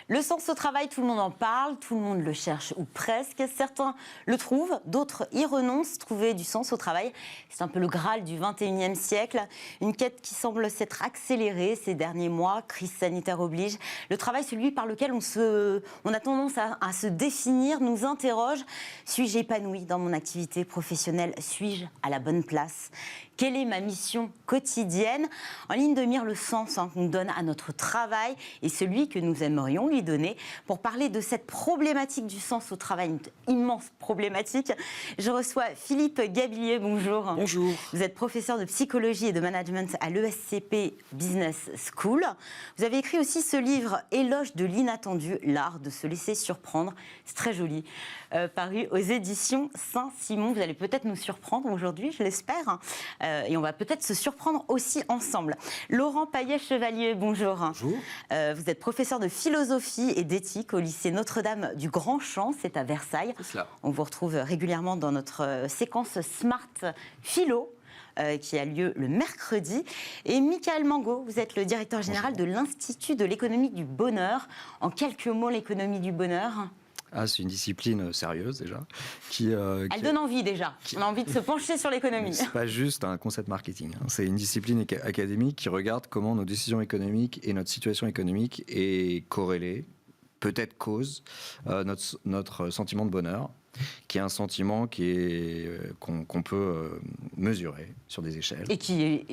Le sens au travail, tout le monde en parle, tout le monde le cherche, ou presque. Certains le trouvent, d'autres y renoncent. Trouver du sens au travail, c'est un peu le Graal du 21e siècle. Une quête qui semble s'être accélérée ces derniers mois, crise sanitaire oblige. Le travail, celui par lequel on a tendance à se définir, nous interroge. Suis-je épanoui dans mon activité professionnelle? Suis-je à la bonne place? Quelle est ma mission quotidienne? En ligne de mire, le sens qu'on donne à notre travail et celui que nous aimerions lui donner. Pour parler de cette problématique du sens au travail, une immense problématique, je reçois Philippe Gabillier. Bonjour. Bonjour. Vous êtes professeur de psychologie et de management à l'ESCP Business School. Vous avez écrit aussi ce livre « Éloge de l'inattendu, l'art de se laisser surprendre ». C'est très joli. Paru aux éditions Saint-Simon. Vous allez peut-être nous surprendre aujourd'hui, je l'espère. Et on va peut-être se surprendre aussi ensemble. Laurent Payet-Chevalier, bonjour. Bonjour. Vous êtes professeur de philosophie et d'éthique au lycée Notre-Dame du Grand Champ, c'est à Versailles. C'est cela. On vous retrouve régulièrement dans notre séquence Smart Philo, qui a lieu le mercredi. Et Michael Mango, vous êtes le directeur général de l'Institut de l'économie du bonheur. En quelques mots, l'économie du bonheur? C'est une discipline sérieuse déjà. Elle donne envie déjà. On a envie de se pencher sur l'économie. C'est pas juste un concept marketing. C'est une discipline académique qui regarde comment nos décisions économiques et notre situation économique est corrélée, peut-être cause notre sentiment de bonheur, qui est un sentiment qu'on peut mesurer sur des échelles. Et qui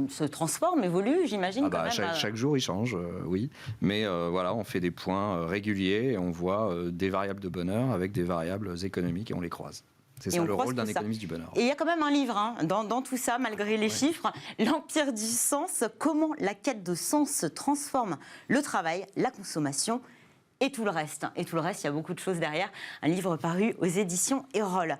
se transforme, évolue, j'imagine. Chaque jour, il change, oui. Mais voilà, on fait des points réguliers et on voit des variables de bonheur avec des variables économiques et on les croise. C'est ça le rôle d'un économiste du bonheur. Et il y a quand même un livre dans tout ça, malgré les chiffres, L'Empire du sens, comment la quête de sens transforme le travail, la consommation et tout le reste. Et tout le reste, il y a beaucoup de choses derrière. Un livre paru aux éditions Erol.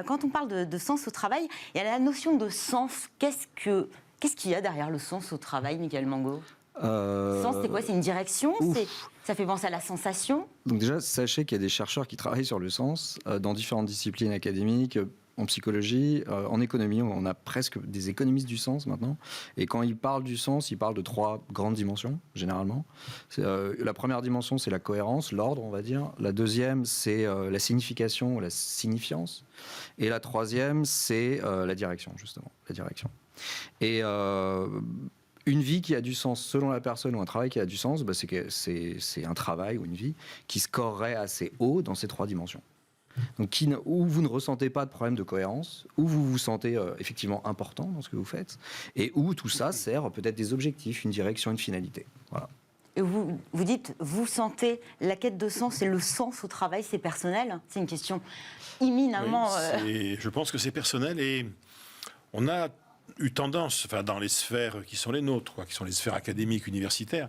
Quand on parle de sens au travail, il y a la notion de sens. Qu'est-ce qu'il y a derrière le sens au travail, Michael Mango? Sens, c'est quoi? C'est une direction? Ça fait penser à la sensation? Donc déjà, sachez qu'il y a des chercheurs qui travaillent sur le sens dans différentes disciplines académiques, en psychologie, en économie. On a presque des économistes du sens maintenant. Et quand ils parlent du sens, ils parlent de 3 grandes dimensions, généralement. La première dimension, c'est la cohérence, l'ordre, on va dire. La deuxième, c'est la signification, la signifiance. Et la troisième, c'est la direction, justement. La direction. Et une vie qui a du sens selon la personne ou un travail qui a du sens, c'est un travail ou une vie qui scorerait assez haut dans ces 3 dimensions. Donc, où vous ne ressentez pas de problème de cohérence, où vous vous sentez effectivement important dans ce que vous faites, et où tout ça sert peut-être des objectifs, une direction, une finalité. Voilà. Et vous dites, vous sentez la quête de sens et le sens au travail, c'est personnel? C'est une question éminemment... Je pense que c'est personnel et on a eu tendance, dans les sphères qui sont les nôtres, qui sont les sphères académiques, universitaires,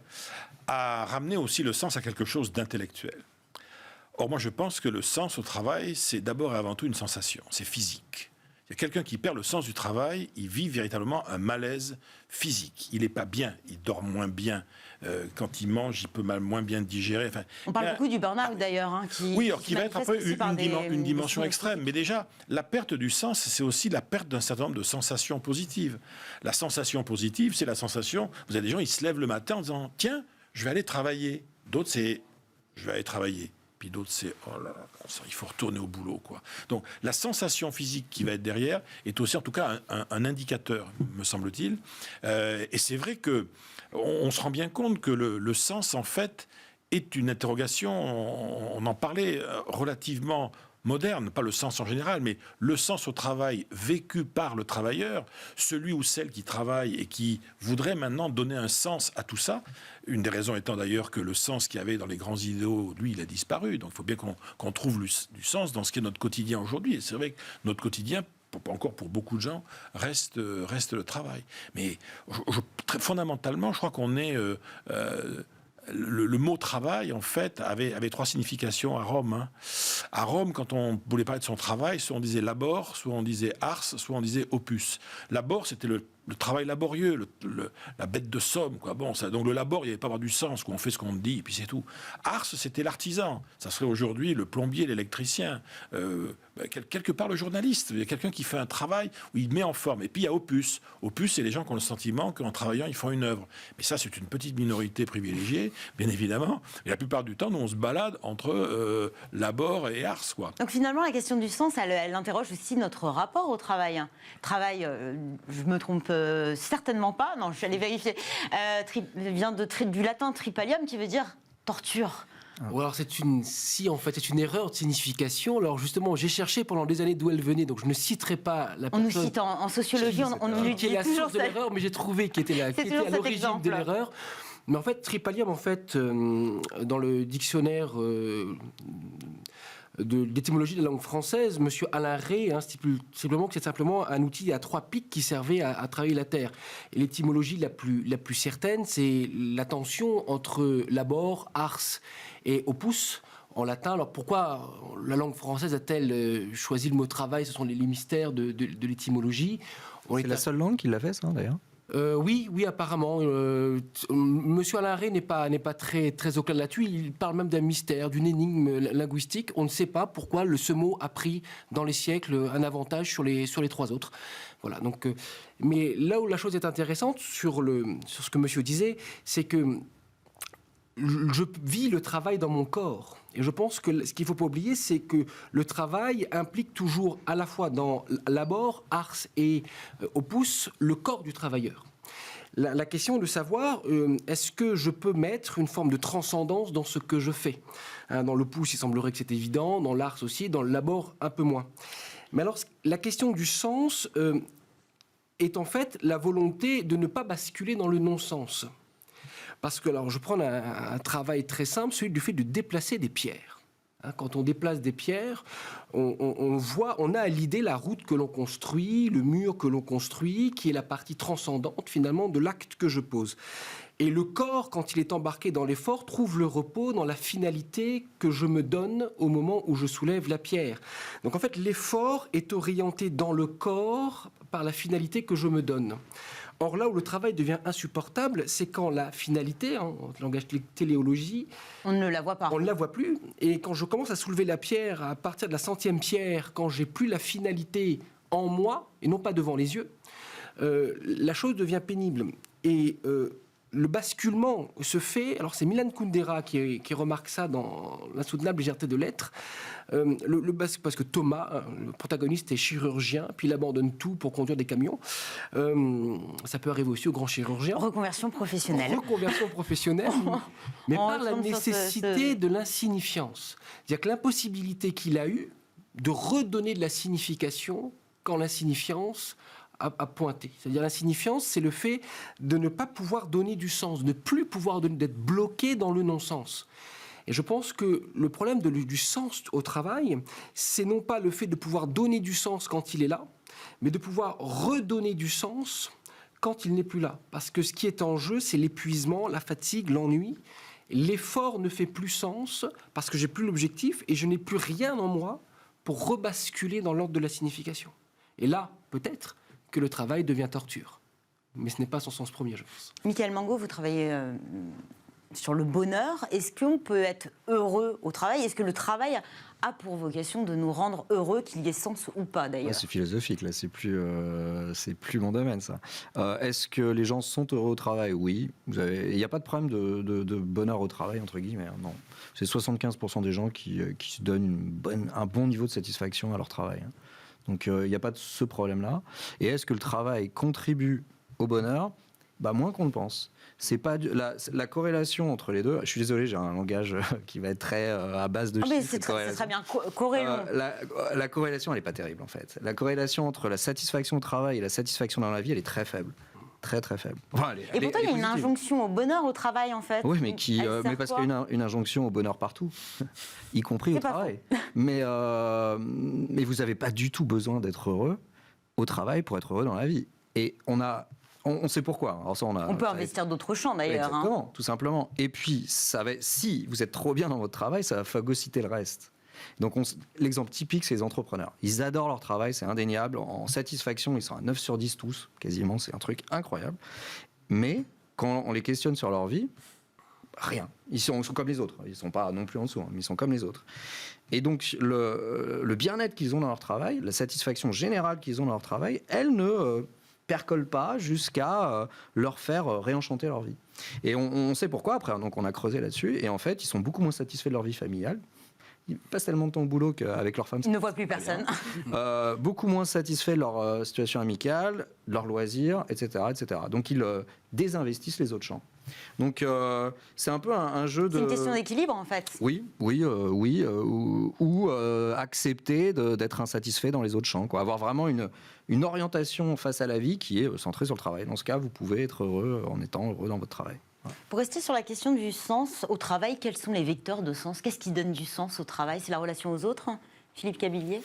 à ramener aussi le sens à quelque chose d'intellectuel. Or, moi, je pense que le sens au travail, c'est d'abord et avant tout une sensation, c'est physique. Il y a quelqu'un qui perd le sens du travail, il vit véritablement un malaise physique. Il n'est pas bien, il dort moins bien. Quand il mange, il peut moins bien digérer. On parle beaucoup du burn-out d'ailleurs. Qui va être un peu une dimension extrême. Mais déjà, la perte du sens, c'est aussi la perte d'un certain nombre de sensations positives. La sensation positive, c'est la sensation... Vous avez des gens, ils se lèvent le matin en disant « Tiens, je vais aller travailler ». D'autres, c'est « Je vais aller travailler ». Puis d'autres, c'est « Oh là là, il faut retourner au boulot, quoi ». Donc, la sensation physique qui va être derrière est aussi, en tout cas, un indicateur, me semble-t-il. Et c'est vrai que on se rend bien compte que le sens, en fait, est une interrogation, on en parlait, relativement moderne, pas le sens en général, mais le sens au travail vécu par le travailleur, celui ou celle qui travaille et qui voudrait maintenant donner un sens à tout ça. Une des raisons étant d'ailleurs que le sens qu'il y avait dans les grands idéaux, lui, il a disparu. Donc il faut bien qu'on trouve du sens dans ce qui est notre quotidien aujourd'hui. Et c'est vrai que notre quotidien, encore pour beaucoup de gens, reste le travail. Mais très fondamentalement, je crois qu'on est... Le mot travail, en fait, avait 3 significations à Rome. À Rome, quand on voulait parler de son travail, soit on disait labor, soit on disait ars, soit on disait opus. Labor, c'était le le travail laborieux, la bête de somme, quoi. Bon, donc le labor, il n'y avait pas avoir du sens, quoi. On fait ce qu'on dit, et puis c'est tout. Ars, c'était l'artisan. Ça serait aujourd'hui le plombier, l'électricien. Quelque part, le journaliste. Il y a quelqu'un qui fait un travail où il met en forme. Et puis il y a Opus. Opus, c'est les gens qui ont le sentiment qu'en travaillant, ils font une œuvre. Mais ça, c'est une petite minorité privilégiée, bien évidemment. Et la plupart du temps, nous, on se balade entre labor et Ars, quoi. Donc finalement, la question du sens, elle interroge aussi notre rapport au travail. Travail, je me trompe certainement pas, non, je suis allée vérifier, vient du latin tripalium, qui veut dire torture. Ou alors c'est une erreur de signification. Alors justement, j'ai cherché pendant des années d'où elle venait, donc je ne citerai pas la personne. On nous cite en sociologie, on nous qui est la source de l'erreur, mais j'ai trouvé qui était à l'origine de l'erreur. Mais en fait, tripalium, dans le dictionnaire d'étymologie de la langue française, M. Alain Rey stipule simplement que c'est simplement un outil à 3 pics qui servait à travailler la terre. Et l'étymologie la plus certaine, c'est la tension entre labor, ars et opus en latin. Alors pourquoi la langue française a-t-elle choisi le mot travail? Ce sont les mystères de l'étymologie. C'est la seule langue qui l'a fait, ça, d'ailleurs. Oui, apparemment. Monsieur Alain Rey n'est pas très au clair là-dessus. Il parle même d'un mystère, d'une énigme linguistique. On ne sait pas pourquoi ce mot a pris dans les siècles un avantage sur les 3 autres. Voilà. Donc, mais là où la chose est intéressante sur ce que monsieur disait, c'est que je vis le travail dans mon corps. Et je pense que ce qu'il ne faut pas oublier, c'est que le travail implique toujours à la fois dans labor, ars et opus, le corps du travailleur. La question est de savoir, est-ce que je peux mettre une forme de transcendance dans ce que je fais? Dans l'opus, il semblerait que c'est évident, dans l'ars aussi, dans le labor, un peu moins. Mais alors, la question du sens est en fait la volonté de ne pas basculer dans le non-sens. Parce que, alors, je prends un travail très simple, celui du fait de déplacer des pierres. Quand on déplace des pierres, on a à l'idée la route que l'on construit, le mur que l'on construit, qui est la partie transcendante, finalement, de l'acte que je pose. Et le corps, quand il est embarqué dans l'effort, trouve le repos dans la finalité que je me donne au moment où je soulève la pierre. Donc, en fait, l'effort est orienté dans le corps par la finalité que je me donne. Or, là où le travail devient insupportable, c'est quand la finalité, en langage téléologie, on ne la voit pas. On ne la voit plus. Et quand je commence à soulever la pierre, à partir de la 100e pierre, quand j'ai plus la finalité en moi, et non pas devant les yeux, la chose devient pénible. Et le basculement se fait... Alors, c'est Milan Kundera qui remarque ça dans L'insoutenable légèreté de l'être. Parce que Thomas, le protagoniste, est chirurgien, puis il abandonne tout pour conduire des camions. Ça peut arriver aussi aux grands chirurgiens. Reconversion professionnelle. Mais par la nécessité de l'insignifiance. C'est-à-dire que l'impossibilité qu'il a eue de redonner de la signification quand l'insignifiance a pointé. C'est-à-dire l'insignifiance, c'est le fait de ne pas pouvoir donner du sens, de ne plus pouvoir donner, d'être bloqué dans le non-sens. Et je pense que le problème du sens au travail, c'est non pas le fait de pouvoir donner du sens quand il est là, mais de pouvoir redonner du sens quand il n'est plus là. Parce que ce qui est en jeu, c'est l'épuisement, la fatigue, l'ennui. L'effort ne fait plus sens parce que j'ai plus l'objectif et je n'ai plus rien en moi pour rebasculer dans l'ordre de la signification. Et là, peut-être que le travail devient torture. Mais ce n'est pas son sens premier, je pense. Michael Mango, vous travaillez sur le bonheur. Est-ce qu'on peut être heureux au travail? Est-ce que le travail a pour vocation de nous rendre heureux, qu'il y ait sens ou pas, d'ailleurs? C'est philosophique, là. C'est plus mon domaine, ça. Est-ce que les gens sont heureux au travail? Oui. Il n'y a pas de problème de bonheur au travail, entre guillemets. Non. C'est 75% des gens qui se donnent un bon niveau de satisfaction à leur travail. Donc, il n'y a pas de ce problème-là. Et est-ce que le travail contribue au bonheur? Moins qu'on ne pense. C'est pas la corrélation entre les deux. Je suis désolé, j'ai un langage qui va être très à base de chiffres. Mais c'est très bien. Corrélation. La corrélation, elle n'est pas terrible, en fait. La corrélation entre la satisfaction au travail et la satisfaction dans la vie, elle est très faible. Très, très faible. Enfin, et pourtant, il y a une injonction au bonheur au travail, en fait. Oui, mais parce qu'il y a une injonction au bonheur partout, y compris au travail. Mais vous n'avez pas du tout besoin d'être heureux au travail pour être heureux dans la vie. Et on sait pourquoi. Alors ça, on peut investir d'autres champs, d'ailleurs. Exactement, tout simplement. Et puis, si vous êtes trop bien dans votre travail, ça va phagocyter le reste. Donc l'exemple typique, c'est les entrepreneurs. Ils adorent leur travail, c'est indéniable. En satisfaction, ils sont à 9 sur 10 tous, quasiment, c'est un truc incroyable. Mais quand on les questionne sur leur vie, rien. Ils sont comme les autres. Ils ne sont pas non plus en dessous, hein, mais ils sont comme les autres. Et donc, le bien-être qu'ils ont dans leur travail, la satisfaction générale qu'ils ont dans leur travail, elle ne percole pas jusqu'à leur faire réenchanter leur vie. Et on sait pourquoi après. Donc, on a creusé là-dessus. Et en fait, ils sont beaucoup moins satisfaits de leur vie familiale. Ils passent tellement de temps au boulot qu'avec leur femme... Ils ne voient plus personne. Beaucoup moins satisfaits de leur situation amicale, de leurs loisirs, etc., etc. Donc, ils désinvestissent les autres champs. Donc, c'est un peu un jeu de... C'est une question d'équilibre, en fait. Oui, ou accepter d'être insatisfait dans les autres champs, quoi. Avoir vraiment une orientation face à la vie qui est centrée sur le travail. Dans ce cas, vous pouvez être heureux en étant heureux dans votre travail. Ouais. Pour rester sur la question du sens au travail, quels sont les vecteurs de sens? Qu'est-ce qui donne du sens au travail? C'est la relation aux autres, Philippe Cabillier?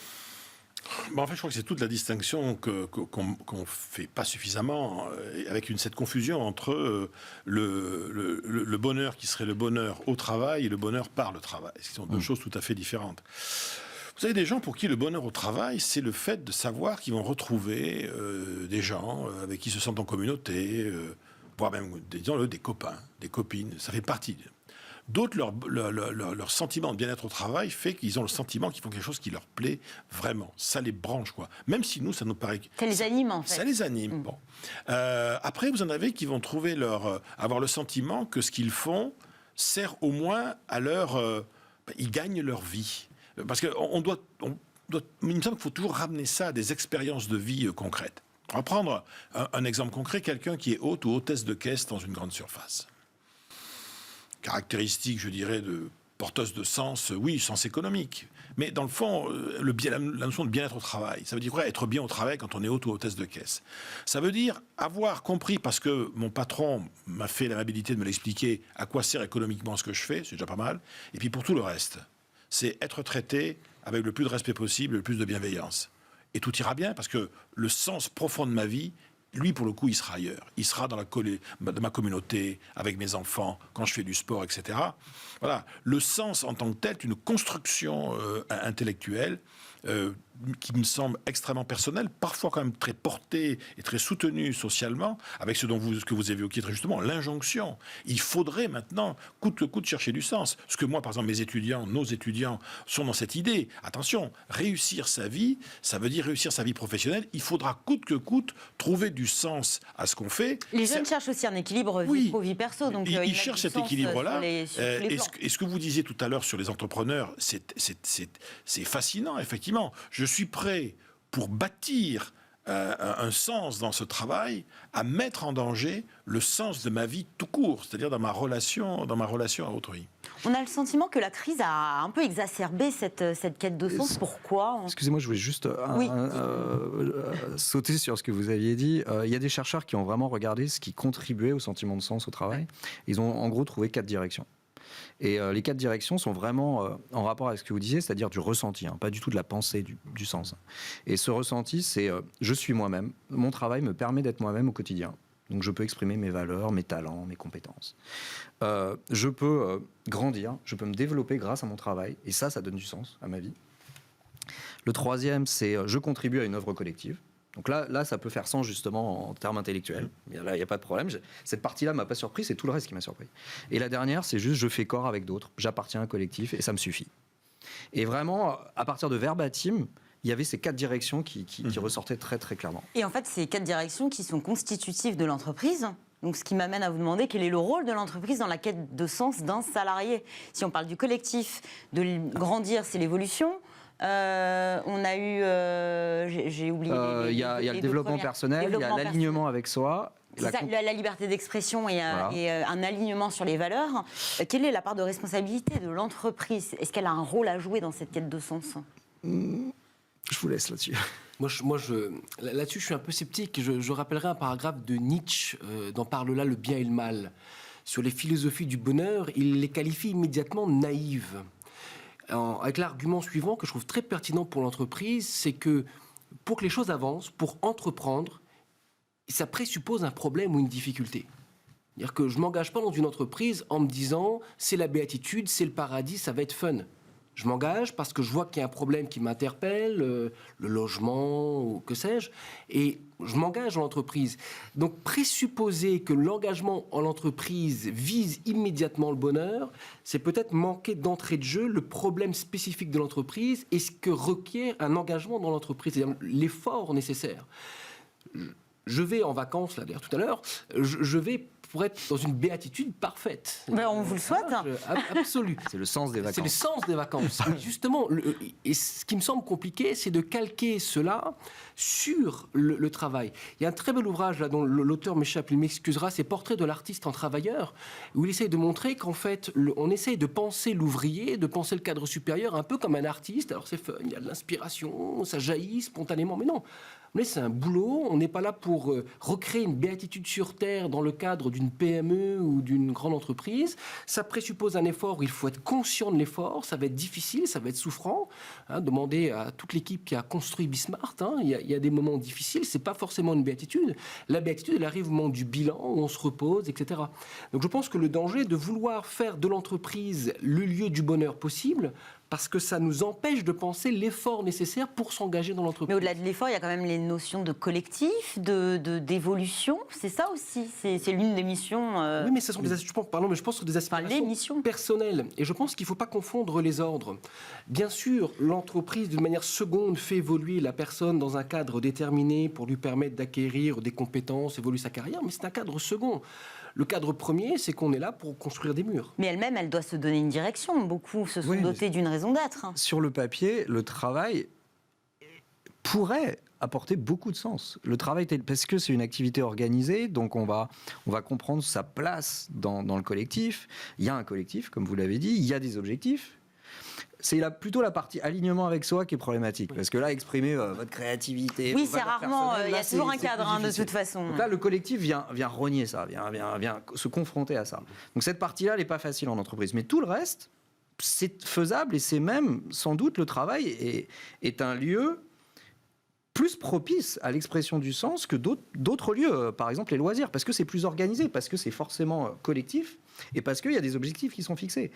En fait, je crois que c'est toute la distinction qu'on fait pas suffisamment, avec cette confusion entre le bonheur qui serait le bonheur au travail et le bonheur par le travail. Ce sont deux choses tout à fait différentes. Vous avez des gens pour qui le bonheur au travail, c'est le fait de savoir qu'ils vont retrouver des gens avec qui ils se sentent en communauté, voire même, disons-le, des copains, des copines. Ça fait partie. D'autres, leur sentiment de bien-être au travail fait qu'ils ont le sentiment qu'ils font quelque chose qui leur plaît vraiment. Ça les branche, quoi. Même si nous, ça nous paraît... Ça les anime, en fait. Ça les anime, bon. Après, vous en avez qui vont trouver avoir le sentiment que ce qu'ils font sert au moins à ils gagnent leur vie. Parce qu'il me semble qu'il faut toujours ramener ça à des expériences de vie concrètes. On va prendre un exemple concret, quelqu'un qui est hôte ou hôtesse de caisse dans une grande surface. Caractéristique, je dirais, de porteuse de sens, oui, sens économique. Mais dans le fond, la notion de bien-être au travail, ça veut dire quoi, être bien au travail quand on est hôte ou hôtesse de caisse? Ça veut dire avoir compris, parce que mon patron m'a fait l'amabilité de me l'expliquer, à quoi sert économiquement ce que je fais, c'est déjà pas mal. Et puis pour tout le reste, c'est être traité avec le plus de respect possible, le plus de bienveillance. Et tout ira bien, parce que le sens profond de ma vie, lui, pour le coup, il sera ailleurs. Il sera dans ma communauté, avec mes enfants, quand je fais du sport, etc. Voilà. Le sens en tant que tel est une construction intellectuelle qui me semble extrêmement personnelle, parfois quand même très portée et très soutenue socialement, avec ce que vous évoquiez très justement, l'injonction. Il faudrait maintenant, coûte que coûte, chercher du sens. Ce que moi, par exemple, nos étudiants sont dans cette idée. Attention, réussir sa vie, ça veut dire réussir sa vie professionnelle. Il faudra coûte que coûte trouver du sens à ce qu'on fait. Les jeunes cherchent aussi un équilibre vie pro, vie perso. Donc ils cherchent cet équilibre-là. Et ce que vous disiez tout à l'heure sur les entrepreneurs, c'est fascinant, effectivement. Je suis prêt, pour bâtir un sens dans ce travail, à mettre en danger le sens de ma vie tout court, c'est-à-dire dans ma relation à autrui. On a le sentiment que la crise a un peu exacerbé cette quête de sens. Pourquoi? Excusez-moi, je voulais juste sauter sur ce que vous aviez dit. Il y a des chercheurs qui ont vraiment regardé ce qui contribuait au sentiment de sens au travail. Ils ont en gros trouvé 4 directions. Et les 4 directions sont vraiment en rapport avec ce que vous disiez, c'est-à-dire du ressenti, pas du tout de la pensée, du sens. Et ce ressenti, c'est je suis moi-même. Mon travail me permet d'être moi-même au quotidien. Donc je peux exprimer mes valeurs, mes talents, mes compétences. Je peux grandir, je peux me développer grâce à mon travail. Et ça donne du sens à ma vie. Le 3e, c'est je contribue à une œuvre collective. Donc là, ça peut faire sens justement en termes intellectuels. Là, il n'y a pas de problème. Cette partie-là ne m'a pas surpris, c'est tout le reste qui m'a surpris. Et la dernière, c'est juste je fais corps avec d'autres, j'appartiens à un collectif et ça me suffit. Et vraiment, à partir de verbatim, il y avait ces 4 directions qui ressortaient très très clairement. Et en fait, ces 4 directions qui sont constitutives de l'entreprise. Donc, ce qui m'amène à vous demander quel est le rôle de l'entreprise dans la quête de sens d'un salarié. Si on parle du collectif, de grandir, c'est l'évolution. On a eu, j'ai oublié. Il y a le développement personnel, il y a l'alignement avec soi. C'est ça, la liberté d'expression et un alignement sur les valeurs. Quelle est la part de responsabilité de l'entreprise? Est-ce qu'elle a un rôle à jouer dans cette quête de sens? Je vous laisse là-dessus. Là-dessus, je suis un peu sceptique. Je rappellerai un paragraphe de Nietzsche dans Parle là, le bien et le mal. Sur les philosophies du bonheur, il les qualifie immédiatement naïves. Avec l'argument suivant que je trouve très pertinent pour l'entreprise, c'est que pour que les choses avancent, pour entreprendre, ça présuppose un problème ou une difficulté. C'est-à-dire que je ne m'engage pas dans une entreprise en me disant c'est la béatitude, c'est le paradis, ça va être fun. Je m'engage parce que je vois qu'il y a un problème qui m'interpelle, le logement ou que sais-je, et je m'engage dans l'entreprise. Donc présupposer que l'engagement en l'entreprise vise immédiatement le bonheur, c'est peut-être manquer d'entrée de jeu le problème spécifique de l'entreprise et ce que requiert un engagement dans l'entreprise, c'est-à-dire l'effort nécessaire. Je vais en vacances, là, d'ailleurs, tout à l'heure, je vais pour être dans une béatitude parfaite. Mais on vous le souhaite. Absolu. C'est le sens des vacances. C'est le sens des vacances. Mais justement, et ce qui me semble compliqué, c'est de calquer cela sur le travail. Il y a un très bel ouvrage là, dont l'auteur m'échappe, il m'excusera, c'est Portrait de l'artiste en travailleur, où il essaye de montrer qu'en fait, on essaye de penser l'ouvrier, de penser le cadre supérieur un peu comme un artiste. Alors c'est fun, il y a de l'inspiration, ça jaillit spontanément, mais non. Mais c'est un boulot, on n'est pas là pour recréer une béatitude sur Terre dans le cadre d'une PME ou d'une grande entreprise. Ça présuppose un effort, il faut être conscient de l'effort, ça va être difficile, ça va être souffrant. Demandez à toute l'équipe qui a construit Bismart, il y a des moments difficiles, c'est pas forcément une béatitude. La béatitude, elle arrive au moment du bilan, où on se repose, etc. Donc je pense que le danger de vouloir faire de l'entreprise le lieu du bonheur possible, parce que ça nous empêche de penser l'effort nécessaire pour s'engager dans l'entreprise. Mais au-delà de l'effort, il y a quand même les notions de collectif, d'évolution. C'est ça aussi. C'est l'une des missions. Oui, mais ce sont je pense que des aspirations personnelles. Et je pense qu'il ne faut pas confondre les ordres. Bien sûr, l'entreprise, d'une manière seconde, fait évoluer la personne dans un cadre déterminé pour lui permettre d'acquérir des compétences, évoluer sa carrière, mais c'est un cadre second. Le cadre premier, c'est qu'on est là pour construire des murs. Mais elle-même, elle doit se donner une direction. Beaucoup se sont dotés d'une raison d'être. Sur le papier, le travail pourrait apporter beaucoup de sens. Le travail, parce que c'est une activité organisée, donc on va comprendre sa place dans le collectif. Il y a un collectif, comme vous l'avez dit, il y a des objectifs. C'est plutôt la partie alignement avec soi qui est problématique. Parce que là, exprimer votre créativité... Oui, c'est rarement... Il y a toujours un cadre, de toute façon. Donc là, le collectif vient rogner ça, vient se confronter à ça. Donc cette partie-là, elle n'est pas facile en entreprise. Mais tout le reste, c'est faisable et c'est même, sans doute, le travail est un lieu plus propice à l'expression du sens que d'autres lieux, par exemple les loisirs, parce que c'est plus organisé, parce que c'est forcément collectif, et parce qu'il y a des objectifs qui sont fixés.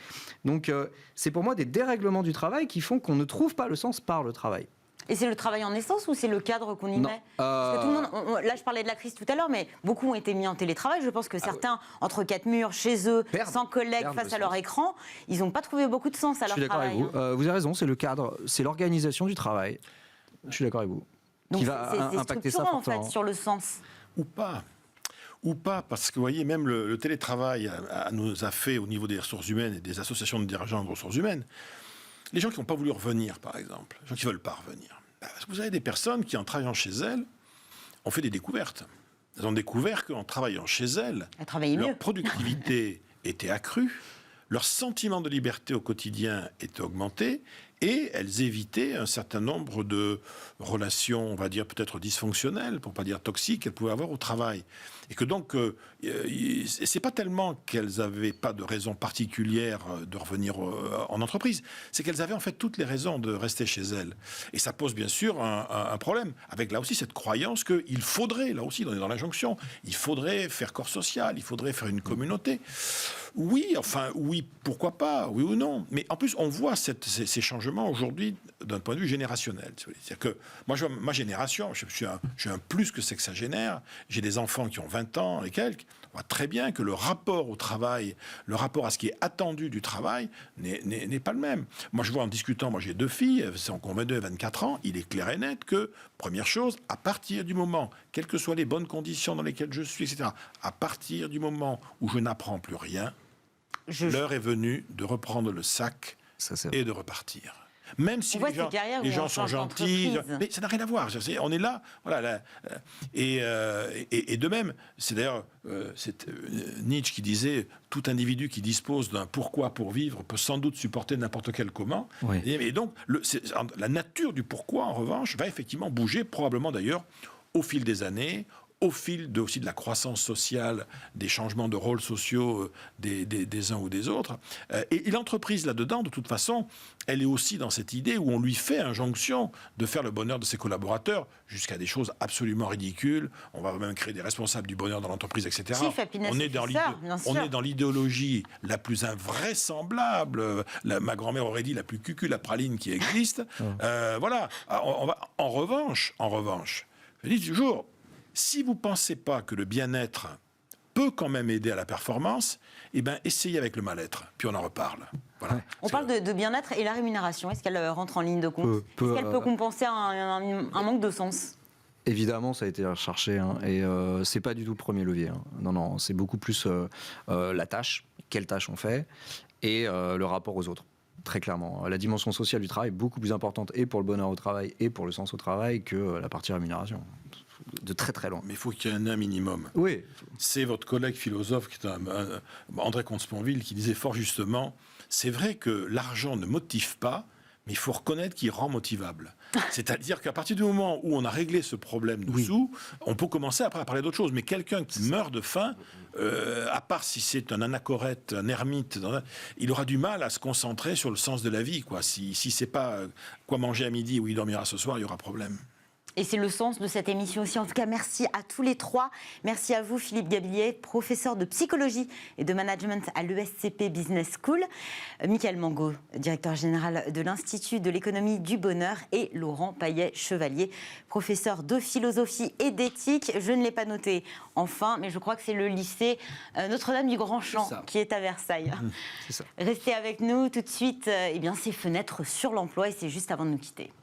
Donc c'est pour moi des dérèglements du travail qui font qu'on ne trouve pas le sens par le travail. Et c'est le travail en essence ou c'est le cadre qu'on y met ? Parce que tout le monde, là, je parlais de la crise tout à l'heure, mais beaucoup ont été mis en télétravail. Je pense que certains, entre quatre murs, chez eux, sans collègues, face à leur écran, ils n'ont pas trouvé beaucoup de sens à leur travail. Je suis d'accord avec vous. Vous avez raison, c'est le cadre, c'est l'organisation du travail. Je suis d'accord avec vous. Donc qui va impacter ça structurant, en fait, sur le sens. Ou pas, parce que vous voyez, même le télétravail nous a fait, au niveau des ressources humaines et des associations de dirigeants de ressources humaines, les gens qui n'ont pas voulu revenir, par exemple, les gens qui ne veulent pas revenir. Parce que vous avez des personnes qui, en travaillant chez elles, ont fait des découvertes. Elles ont découvert qu'en travaillant chez elles, leur productivité était accrue, leur sentiment de liberté au quotidien était augmenté, et elles évitaient un certain nombre de relations, on va dire peut-être dysfonctionnelles, pour ne pas dire toxiques, qu'elles pouvaient avoir au travail. Et que donc, c'est pas tellement qu'elles n'avaient pas de raison particulière de revenir en entreprise, c'est qu'elles avaient en fait toutes les raisons de rester chez elles. Et ça pose bien sûr un problème, avec là aussi cette croyance qu'il faudrait, là aussi on est dans l'injonction, il faudrait faire corps social, il faudrait faire une communauté. Oui, pourquoi pas, oui ou non. Mais en plus, on voit ces changements aujourd'hui d'un point de vue générationnel. C'est-à-dire que moi, ma génération, je suis un plus que sexagénaire, j'ai des enfants qui ont 20 ans et quelques, on voit très bien que le rapport au travail, le rapport à ce qui est attendu du travail n'est pas le même. Moi, je vois en discutant, moi j'ai 2 filles, elles ont 22 et 24 ans, il est clair et net que, première chose, à partir du moment, quelles que soient les bonnes conditions dans lesquelles je suis, etc., à partir du moment où je n'apprends plus rien, l'heure est venue de reprendre le sac et de repartir. Même si les gens sont gentils, mais ça n'a rien à voir. On est là, voilà. Et de même, c'est d'ailleurs Nietzsche qui disait tout individu qui dispose d'un pourquoi pour vivre peut sans doute supporter n'importe quel comment. Oui. Et donc, la nature du pourquoi, en revanche, va effectivement bouger, probablement d'ailleurs, au fil des années, au fil aussi de la croissance sociale, des changements de rôles sociaux des uns ou des autres. Et l'entreprise, là-dedans, de toute façon, elle est aussi dans cette idée où on lui fait injonction de faire le bonheur de ses collaborateurs, jusqu'à des choses absolument ridicules. On va même créer des responsables du bonheur dans l'entreprise, etc. On est dans l'idéologie la plus invraisemblable. Ma grand-mère aurait dit la plus cucu, la praline qui existe. Voilà. En revanche, je dis toujours, si vous ne pensez pas que le bien-être peut quand même aider à la performance, eh ben, essayez avec le mal-être, puis on en reparle. Voilà. On parle de bien-être et la rémunération. Est-ce qu'elle rentre en ligne de compte? Est-ce qu'elle peut compenser un manque de sens? Évidemment, ça a été recherché, hein, et c'est pas du tout le premier levier. Hein. Non, c'est beaucoup plus la tâche, quelle tâche on fait, et le rapport aux autres. Très clairement, la dimension sociale du travail est beaucoup plus importante et pour le bonheur au travail et pour le sens au travail que la partie rémunération. De très très loin. Mais il faut qu'il y ait un minimum. Oui. C'est votre collègue philosophe, qui est André Comte-Sponville, qui disait fort justement, c'est vrai que l'argent ne motive pas, mais il faut reconnaître qu'il rend motivable. C'est-à-dire qu'à partir du moment où on a réglé ce problème de sous, on peut commencer après à parler d'autre chose. Mais quelqu'un qui meurt de faim, à part si c'est un anachorète, un ermite, il aura du mal à se concentrer sur le sens de la vie, quoi. Si c'est pas quoi manger à midi ou il dormira ce soir, il y aura problème. Et c'est le sens de cette émission aussi. En tout cas, merci à tous les trois. Merci à vous, Philippe Gabillier, professeur de psychologie et de management à l'ESCP Business School. Michael Mangot, directeur général de l'Institut de l'économie du bonheur. Et Laurent Paillet-Chevalier, professeur de philosophie et d'éthique. Je ne l'ai pas noté enfin, mais je crois que c'est le lycée Notre-Dame du Grand Champ qui est à Versailles. C'est ça. Restez avec nous tout de suite. Eh bien, c'est Fenêtres sur l'emploi et c'est juste avant de nous quitter.